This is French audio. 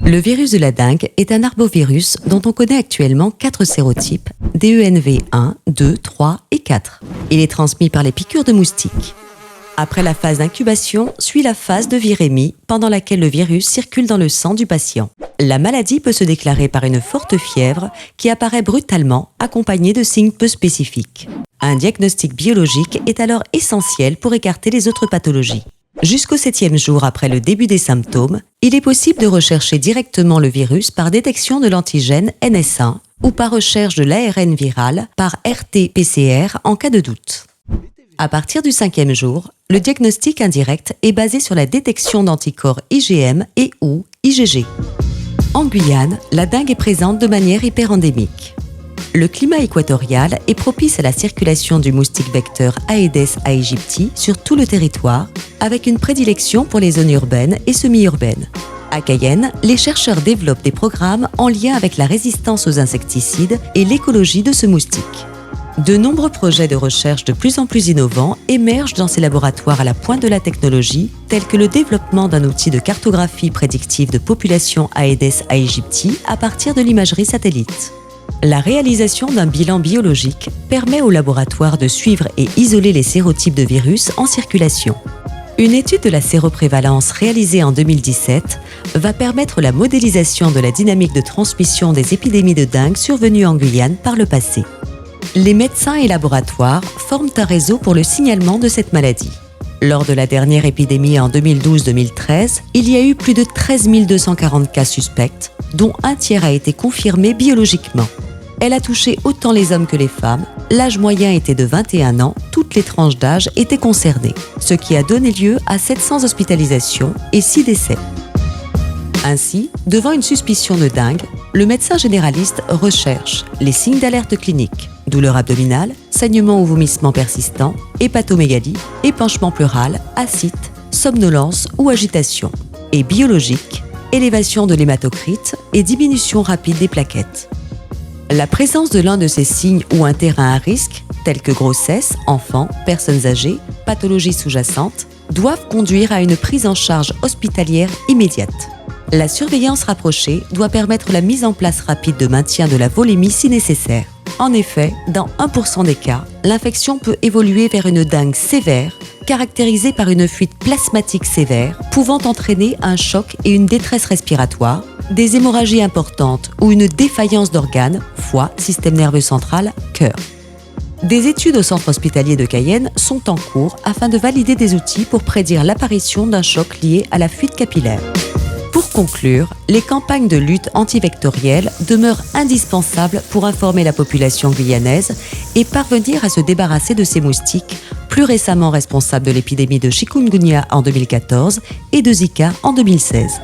Le virus de la dengue est un arbovirus dont on connaît actuellement 4 sérotypes, DENV 1, 2, 3 et 4. Il est transmis par les piqûres de moustiques. Après la phase d'incubation, suit la phase de virémie, pendant laquelle le virus circule dans le sang du patient. La maladie peut se déclarer par une forte fièvre qui apparaît brutalement, accompagnée de signes peu spécifiques. Un diagnostic biologique est alors essentiel pour écarter les autres pathologies. Jusqu'au 7e jour après le début des symptômes, il est possible de rechercher directement le virus par détection de l'antigène NS1 ou par recherche de l'ARN viral par RT-PCR en cas de doute. À partir du 5e jour, le diagnostic indirect est basé sur la détection d'anticorps IgM et ou IgG. En Guyane, la dengue est présente de manière hyperendémique. Le climat équatorial est propice à la circulation du moustique vecteur Aedes aegypti sur tout le territoire, avec une prédilection pour les zones urbaines et semi-urbaines. À Cayenne, les chercheurs développent des programmes en lien avec la résistance aux insecticides et l'écologie de ce moustique. De nombreux projets de recherche de plus en plus innovants émergent dans ces laboratoires à la pointe de la technologie, tels que le développement d'un outil de cartographie prédictive de population Aedes aegypti à partir de l'imagerie satellite. La réalisation d'un bilan biologique permet au laboratoire de suivre et isoler les sérotypes de virus en circulation. Une étude de la séroprévalence réalisée en 2017 va permettre la modélisation de la dynamique de transmission des épidémies de dengue survenues en Guyane par le passé. Les médecins et laboratoires forment un réseau pour le signalement de cette maladie. Lors de la dernière épidémie en 2012-2013, il y a eu plus de 13 240 cas suspects, dont un tiers a été confirmé biologiquement. Elle a touché autant les hommes que les femmes, l'âge moyen était de 21 ans, toutes les tranches d'âge étaient concernées, ce qui a donné lieu à 700 hospitalisations et 6 décès. Ainsi, devant une suspicion de dengue, le médecin généraliste recherche les signes d'alerte clinique, douleur abdominale, saignement ou vomissement persistant, hépatomégalie, épanchement pleural, ascite, somnolence ou agitation, et biologique, élévation de l'hématocrite et diminution rapide des plaquettes. La présence de l'un de ces signes ou un terrain à risque, tels que grossesse, enfants, personnes âgées, pathologies sous-jacentes, doivent conduire à une prise en charge hospitalière immédiate. La surveillance rapprochée doit permettre la mise en place rapide de maintien de la volémie si nécessaire. En effet, dans 1% des cas, l'infection peut évoluer vers une dengue sévère, caractérisée par une fuite plasmatique sévère, pouvant entraîner un choc et une détresse respiratoire, des hémorragies importantes ou une défaillance d'organes, foie, système nerveux central, cœur. Des études au centre hospitalier de Cayenne sont en cours afin de valider des outils pour prédire l'apparition d'un choc lié à la fuite capillaire. Pour conclure, les campagnes de lutte antivectorielle demeurent indispensables pour informer la population guyanaise et parvenir à se débarrasser de ces moustiques, plus récemment responsables de l'épidémie de chikungunya en 2014 et de Zika en 2016.